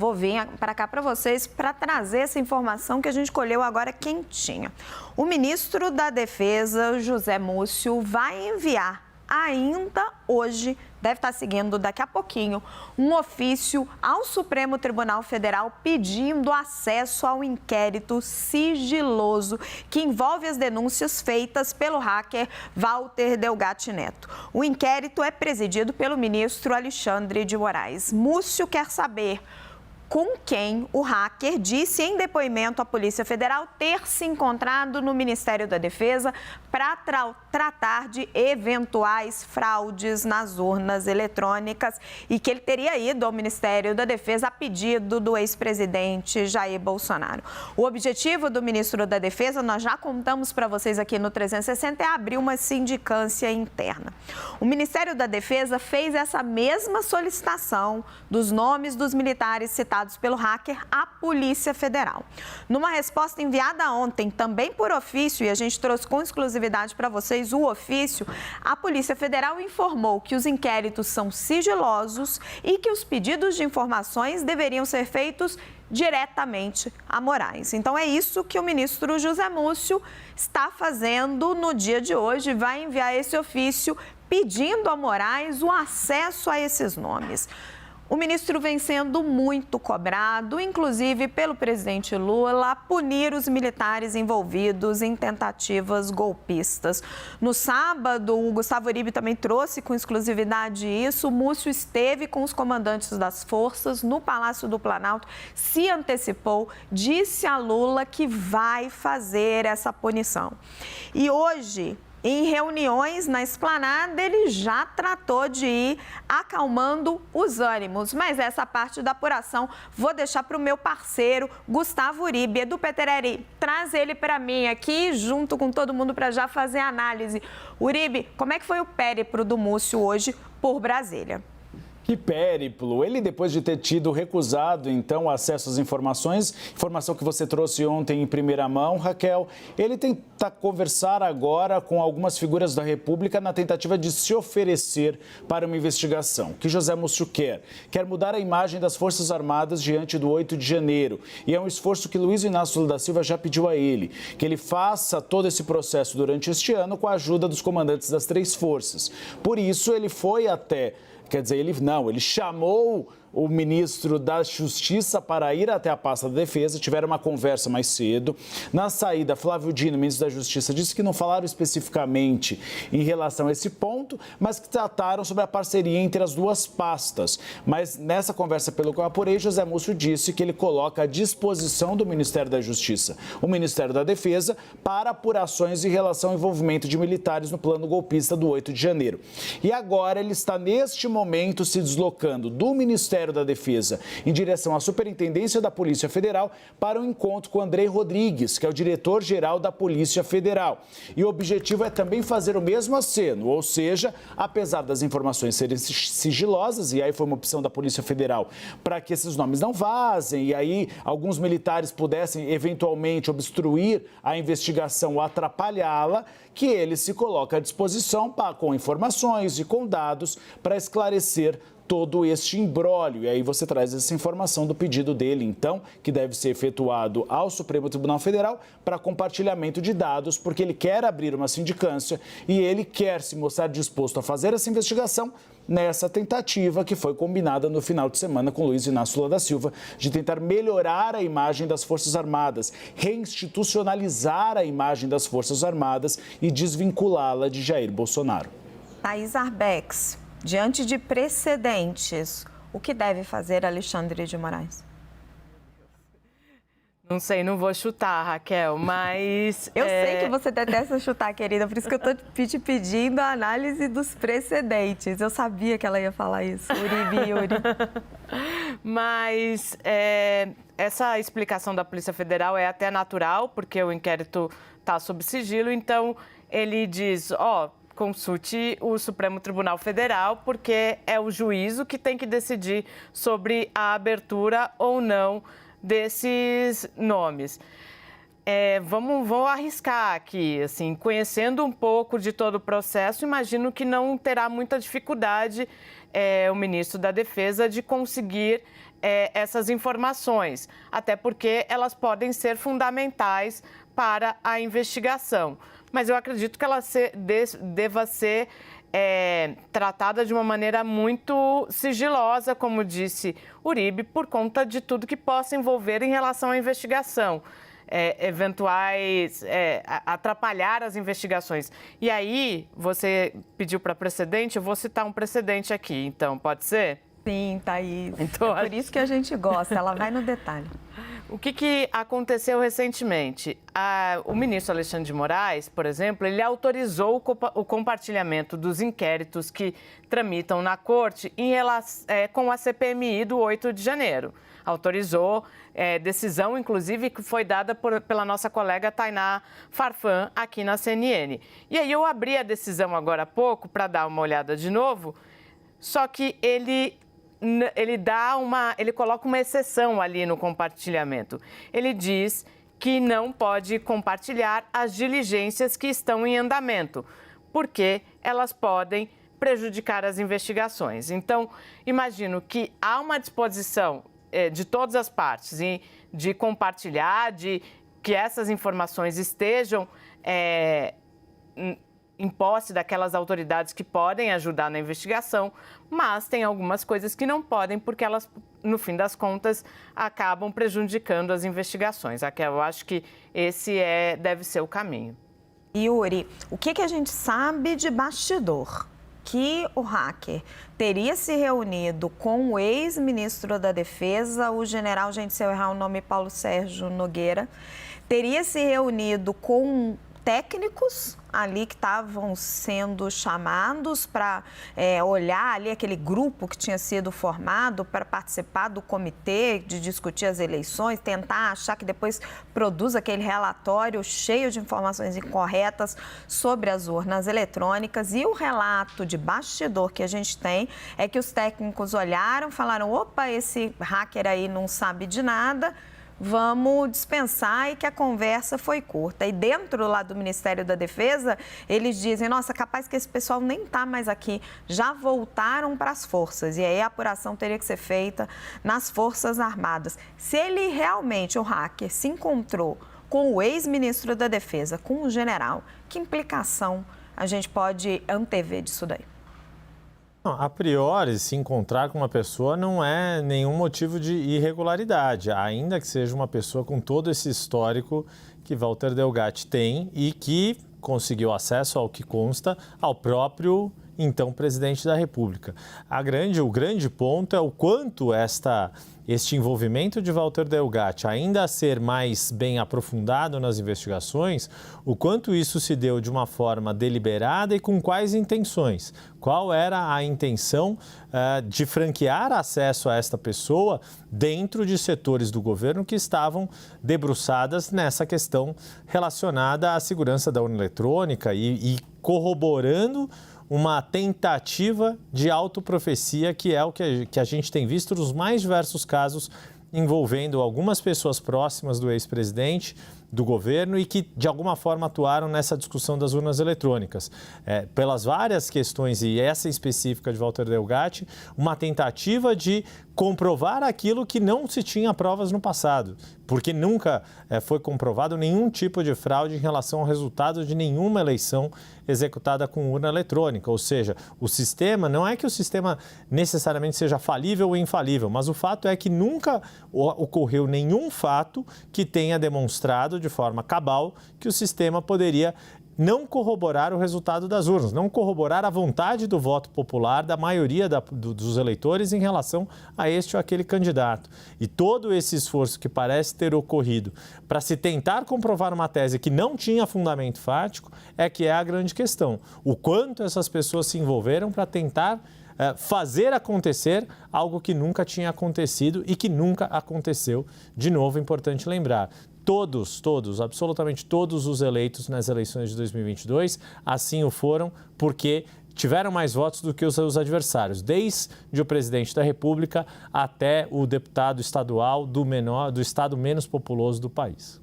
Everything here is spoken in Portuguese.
Vou vir para cá para vocês para trazer essa informação que a gente colheu agora quentinha. O ministro da Defesa, José Múcio, vai enviar ainda hoje, deve estar seguindo daqui a pouquinho, um ofício ao Supremo Tribunal Federal pedindo acesso ao inquérito sigiloso que envolve as denúncias feitas pelo hacker Walter Delgatti Neto. O inquérito é presidido pelo ministro Alexandre de Moraes. Múcio quer saber com quem o hacker disse em depoimento à Polícia Federal ter se encontrado no Ministério da Defesa para tratar de eventuais fraudes nas urnas eletrônicas e que ele teria ido ao Ministério da Defesa a pedido do ex-presidente Jair Bolsonaro. O objetivo do ministro da Defesa, nós já contamos para vocês aqui no 360, é abrir uma sindicância interna. O Ministério da Defesa fez essa mesma solicitação dos nomes dos militares citados pelo hacker à Polícia Federal. Numa resposta enviada ontem, também por ofício, e a gente trouxe com exclusividade para vocês o ofício, a Polícia Federal informou que os inquéritos são sigilosos e que os pedidos de informações deveriam ser feitos diretamente a Moraes. Então é isso que o ministro José Múcio está fazendo no dia de hoje, vai enviar esse ofício pedindo a Moraes o acesso a esses nomes. O ministro vem sendo muito cobrado, inclusive pelo presidente Lula, a punir os militares envolvidos em tentativas golpistas. No sábado, o Gustavo Uribe também trouxe com exclusividade isso. O Múcio esteve com os comandantes das forças no Palácio do Planalto, se antecipou, disse a Lula que vai fazer essa punição. E hoje, em reuniões na Esplanada, ele já tratou de ir acalmando os ânimos. Mas essa parte da apuração vou deixar para o meu parceiro, Gustavo Uribe, do Petereri. Traz ele para mim aqui, junto com todo mundo, para já fazer a análise. Uribe, como é que foi o périplo do Múcio hoje por Brasília? Que périplo! Ele, depois de ter tido recusado, então, acesso às informações, informação que você trouxe ontem em primeira mão, Raquel, ele tenta conversar agora com algumas figuras da República na tentativa de se oferecer para uma investigação. O que José Múcio quer? Quer mudar a imagem das Forças Armadas diante do 8 de janeiro. E é um esforço que Luiz Inácio Lula da Silva já pediu a ele, que ele faça todo esse processo durante este ano com a ajuda dos comandantes das três forças. Por isso, ele foi até... Quer dizer, ele chamou o ministro da Justiça para ir até a pasta da Defesa, tiveram uma conversa mais cedo. Na saída, Flávio Dino, ministro da Justiça, disse que não falaram especificamente em relação a esse ponto, mas que trataram sobre a parceria entre as duas pastas. Mas nessa conversa, pelo que eu apurei, José Múcio disse que ele coloca à disposição do Ministério da Justiça o Ministério da Defesa para apurações em relação ao envolvimento de militares no plano golpista do 8 de janeiro. E agora ele está, neste momento, se deslocando do Ministério da Defesa em direção à Superintendência da Polícia Federal para um encontro com Andrei Rodrigues, que é o diretor-geral da Polícia Federal. E o objetivo é também fazer o mesmo aceno, ou seja, apesar das informações serem sigilosas, e aí foi uma opção da Polícia Federal para que esses nomes não vazem, e aí alguns militares pudessem eventualmente obstruir a investigação ou atrapalhá-la, que ele se coloca à disposição com informações e com dados para esclarecer todo este imbróglio. E aí você traz essa informação do pedido dele, então, que deve ser efetuado ao Supremo Tribunal Federal para compartilhamento de dados, porque ele quer abrir uma sindicância e ele quer se mostrar disposto a fazer essa investigação nessa tentativa que foi combinada no final de semana com Luiz Inácio Lula da Silva de tentar melhorar a imagem das Forças Armadas, reinstitucionalizar a imagem das Forças Armadas e desvinculá-la de Jair Bolsonaro. Thaís Arbex, diante de precedentes, o que deve fazer Alexandre de Moraes? Não sei, não vou chutar, Raquel, mas... Eu sei que você detesta chutar, querida, por isso que eu estou te pedindo a análise dos precedentes. Eu sabia que ela ia falar isso, Uribe e Yuri. Mas essa explicação da Polícia Federal é até natural, porque o inquérito está sob sigilo, então ele diz, consulte o Supremo Tribunal Federal, porque é o juízo que tem que decidir sobre a abertura ou não desses nomes. Vou arriscar aqui, assim, conhecendo um pouco de todo o processo, imagino que não terá muita dificuldade o ministro da Defesa de conseguir essas informações, até porque elas podem ser fundamentais para a investigação. Mas eu acredito que ela deva ser tratada de uma maneira muito sigilosa, como disse Uribe, por conta de tudo que possa envolver em relação à investigação. Eventuais atrapalhar as investigações. E aí, você pediu para precedente, eu vou citar um precedente aqui, então, pode ser? Sim, Thaís. Então, por isso que a gente gosta, ela vai no detalhe. O que aconteceu recentemente? O ministro Alexandre de Moraes, por exemplo, ele autorizou o compartilhamento dos inquéritos que tramitam na corte com a CPMI do 8 de janeiro. Autorizou, decisão, inclusive, que foi dada pela nossa colega Tainá Farfan aqui na CNN. E aí eu abri a decisão agora há pouco para dar uma olhada de novo, só que ele coloca uma exceção ali no compartilhamento. Ele diz que não pode compartilhar as diligências que estão em andamento, porque elas podem prejudicar as investigações. Então, imagino que há uma disposição de todas as partes de compartilhar, de que essas informações estejam em posse daquelas autoridades que podem ajudar na investigação, mas tem algumas coisas que não podem, porque elas, no fim das contas, acabam prejudicando as investigações. Eu acho que esse deve ser o caminho. Yuri, o que a gente sabe de bastidor? Que o hacker teria se reunido com o ex-ministro da Defesa, o general, gente, se eu errar o nome, Paulo Sérgio Nogueira, teria se reunido com técnicos ali que estavam sendo chamados para olhar ali aquele grupo que tinha sido formado para participar do comitê de discutir as eleições, tentar achar que depois produz aquele relatório cheio de informações incorretas sobre as urnas eletrônicas. E o relato de bastidor que a gente tem é que os técnicos olharam, falaram, opa, esse hacker aí não sabe de nada, vamos dispensar, e que a conversa foi curta. E dentro lá do Ministério da Defesa, eles dizem, nossa, capaz que esse pessoal nem está mais aqui, já voltaram para as forças. E aí a apuração teria que ser feita nas Forças Armadas. Se ele realmente, o hacker, se encontrou com o ex-ministro da Defesa, com o general, que implicação a gente pode antever disso daí? Não, a priori, se encontrar com uma pessoa não é nenhum motivo de irregularidade, ainda que seja uma pessoa com todo esse histórico que Walter Delgatti tem e que conseguiu acesso ao que consta ao próprio então presidente da República. O grande ponto é o quanto este envolvimento de Walter Delgatti, ainda a ser mais bem aprofundado nas investigações, o quanto isso se deu de uma forma deliberada e com quais intenções. Qual era a intenção de franquear acesso a esta pessoa dentro de setores do governo que estavam debruçadas nessa questão relacionada à segurança da urna eletrônica e corroborando uma tentativa de autoprofecia, que é o que a gente tem visto nos mais diversos casos envolvendo algumas pessoas próximas do ex-presidente, do governo e que, de alguma forma, atuaram nessa discussão das urnas eletrônicas. Pelas várias questões, e essa específica de Walter Delgatti, uma tentativa de comprovar aquilo que não se tinha provas no passado, porque nunca foi comprovado nenhum tipo de fraude em relação ao resultado de nenhuma eleição executada com urna eletrônica. Ou seja, o sistema, não é que o sistema necessariamente seja falível ou infalível, mas o fato é que nunca ocorreu nenhum fato que tenha demonstrado de forma cabal que o sistema poderia não corroborar o resultado das urnas, não corroborar a vontade do voto popular da maioria dos eleitores em relação a este ou aquele candidato. E todo esse esforço que parece ter ocorrido para se tentar comprovar uma tese que não tinha fundamento fático é a grande questão. O quanto essas pessoas se envolveram para tentar fazer acontecer algo que nunca tinha acontecido e que nunca aconteceu. De novo, importante lembrar, absolutamente todos os eleitos nas eleições de 2022 assim o foram porque tiveram mais votos do que os seus adversários, desde o presidente da República até o deputado estadual do estado menos populoso do país.